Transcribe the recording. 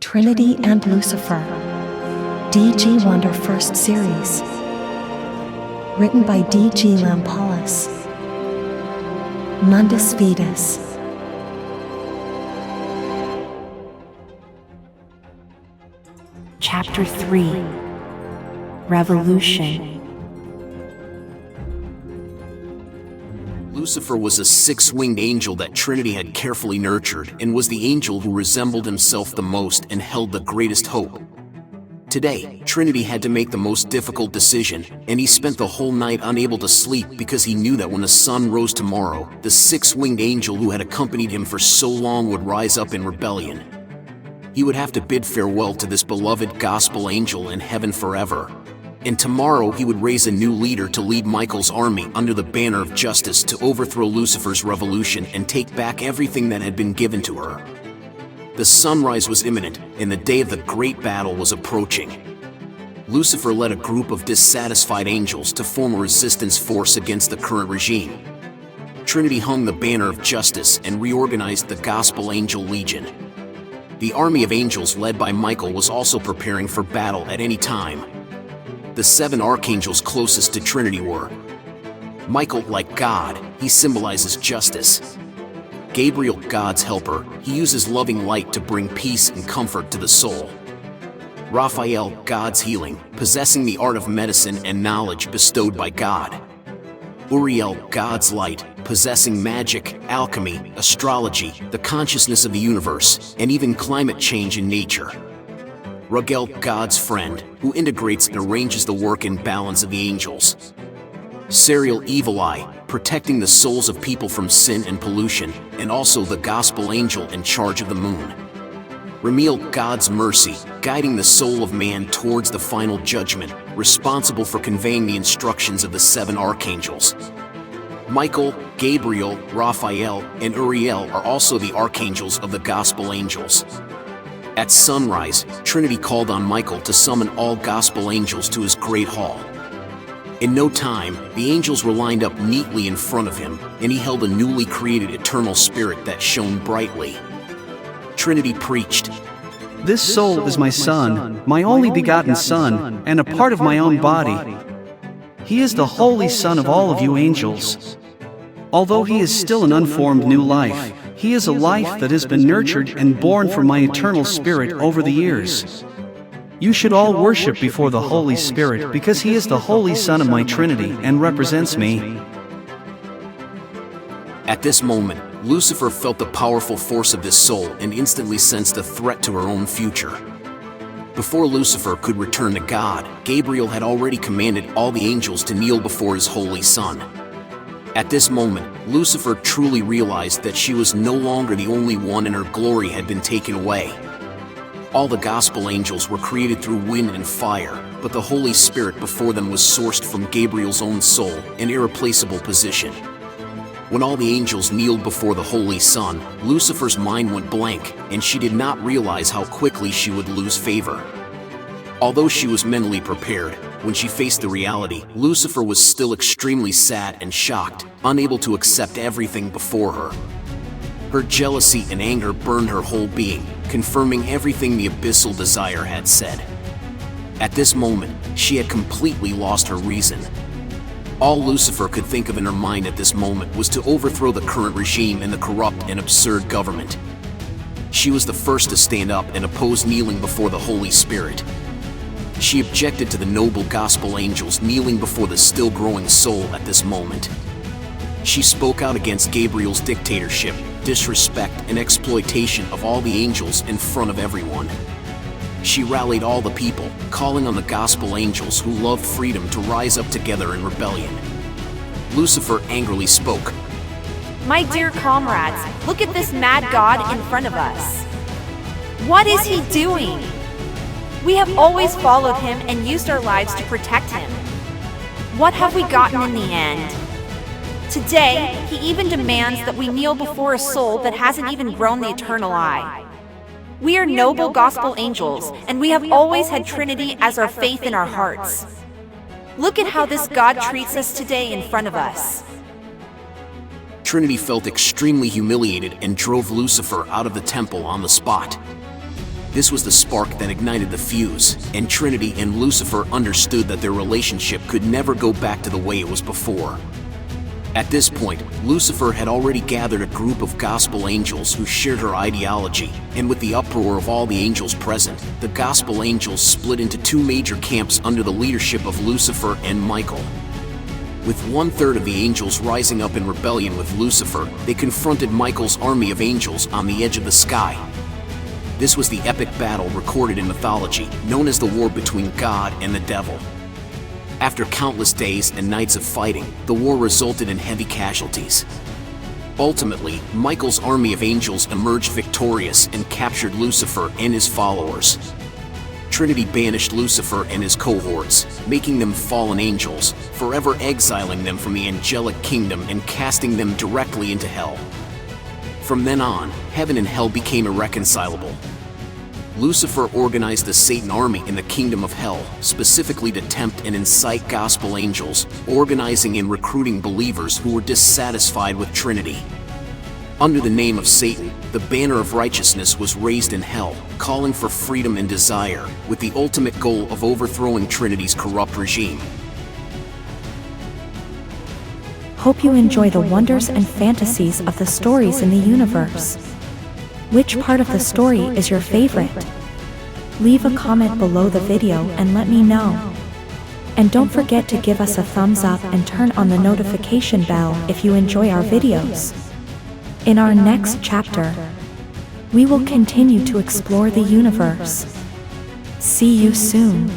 Trinity and Lucifer. D.G. Wonder First Series. Written by D.G. Lampalus. Mundus Vetus. Chapter 3. Revolution. Lucifer was a six-winged angel that Trinity had carefully nurtured and was the angel who resembled himself the most and held the greatest hope. Today, Trinity had to make the most difficult decision, and he spent the whole night unable to sleep because he knew that when the sun rose tomorrow, the six-winged angel who had accompanied him for so long would rise up in rebellion. He would have to bid farewell to this beloved gospel angel in heaven forever. And tomorrow he would raise a new leader to lead Michael's army under the banner of justice to overthrow Lucifer's revolution and take back everything that had been given to her. The sunrise was imminent, and the day of the great battle was approaching. Lucifer led a group of dissatisfied angels to form a resistance force against the current regime. Trinity hung the banner of justice and reorganized the Gospel Angel Legion. The army of angels led by Michael was also preparing for battle at any time. The 7 archangels closest to Trinity were: Michael, like God, he symbolizes justice. Gabriel, God's helper, he uses loving light to bring peace and comfort to the soul. Raphael, God's healing, possessing the art of medicine and knowledge bestowed by God. Uriel, God's light, possessing magic, alchemy, astrology, the consciousness of the universe, and even climate change in nature. Raguel, God's friend, who integrates and arranges the work and balance of the angels. Sariel, Evil Eye, protecting the souls of people from sin and pollution, and also the gospel angel in charge of the moon. Ramiel, God's mercy, guiding the soul of man towards the final judgment, responsible for conveying the instructions of the 7 archangels. Michael, Gabriel, Raphael, and Uriel are also the archangels of the gospel angels. At sunrise, Trinity called on Michael to summon all gospel angels to his great hall. In no time, the angels were lined up neatly in front of him, and he held a newly created eternal spirit that shone brightly. Trinity preached, "This soul is my son, my only begotten son, and a part of my own body. He is the holy son of all of you angels. Although he is still an unformed new life, he is a life that has been nurtured and born from my eternal spirit over the years. You should all worship before the Holy Spirit because he is the holy son of my Trinity and represents me." At this moment, Lucifer felt the powerful force of this soul and instantly sensed a threat to her own future. Before Lucifer could return to God, Gabriel had already commanded all the angels to kneel before his holy son. At this moment, Lucifer truly realized that she was no longer the only one and her glory had been taken away. All the gospel angels were created through wind and fire, but the Holy Spirit before them was sourced from Gabriel's own soul, an irreplaceable position. When all the angels kneeled before the Holy Son, Lucifer's mind went blank, and she did not realize how quickly she would lose favor. Although she was mentally prepared, when she faced the reality, Lucifer was still extremely sad and shocked, unable to accept everything before her. Her jealousy and anger burned her whole being, confirming everything the abyssal desire had said. At this moment, she had completely lost her reason. All Lucifer could think of in her mind at this moment was to overthrow the current regime and the corrupt and absurd government. She was the first to stand up and oppose kneeling before the Holy Spirit. She objected to the noble gospel angels kneeling before the still-growing soul at this moment. She spoke out against Gabriel's dictatorship, disrespect, and exploitation of all the angels in front of everyone. She rallied all the people, calling on the gospel angels who loved freedom to rise up together in rebellion. Lucifer angrily spoke, My dear comrades, look at this mad god in front of us. What is he doing? We have always followed him and used our lives to protect him. What have we gotten in the end? Today, he even demands that we kneel before a soul that hasn't even grown the eternal eye. We are noble gospel angels, and we have always had Trinity as our faith in our hearts. Look at how this God treats us today in front of us. Trinity felt extremely humiliated and drove Lucifer out of the temple on the spot. This was the spark that ignited the fuse, and Trinity and Lucifer understood that their relationship could never go back to the way it was before. At this point, Lucifer had already gathered a group of gospel angels who shared her ideology, and with the uproar of all the angels present, the gospel angels split into two major camps under the leadership of Lucifer and Michael. With 1/3 of the angels rising up in rebellion with Lucifer, they confronted Michael's army of angels on the edge of the sky. This was the epic battle recorded in mythology, known as the war between God and the devil. After countless days and nights of fighting, the war resulted in heavy casualties. Ultimately, Michael's army of angels emerged victorious and captured Lucifer and his followers. Trinity banished Lucifer and his cohorts, making them fallen angels, forever exiling them from the angelic kingdom and casting them directly into hell. From then on, heaven and hell became irreconcilable. Lucifer organized the Satan army in the kingdom of hell, specifically to tempt and incite gospel angels, organizing and recruiting believers who were dissatisfied with Trinity. Under the name of Satan, the banner of righteousness was raised in hell, calling for freedom and desire, with the ultimate goal of overthrowing Trinity's corrupt regime. Hope you enjoy the wonders and fantasies of the stories in the universe. Which part of the story is your favorite? Leave a comment below the video and let me know. And don't forget to give us a thumbs up and turn on the notification bell if you enjoy our videos. In our next chapter, we will continue to explore the universe. See you soon.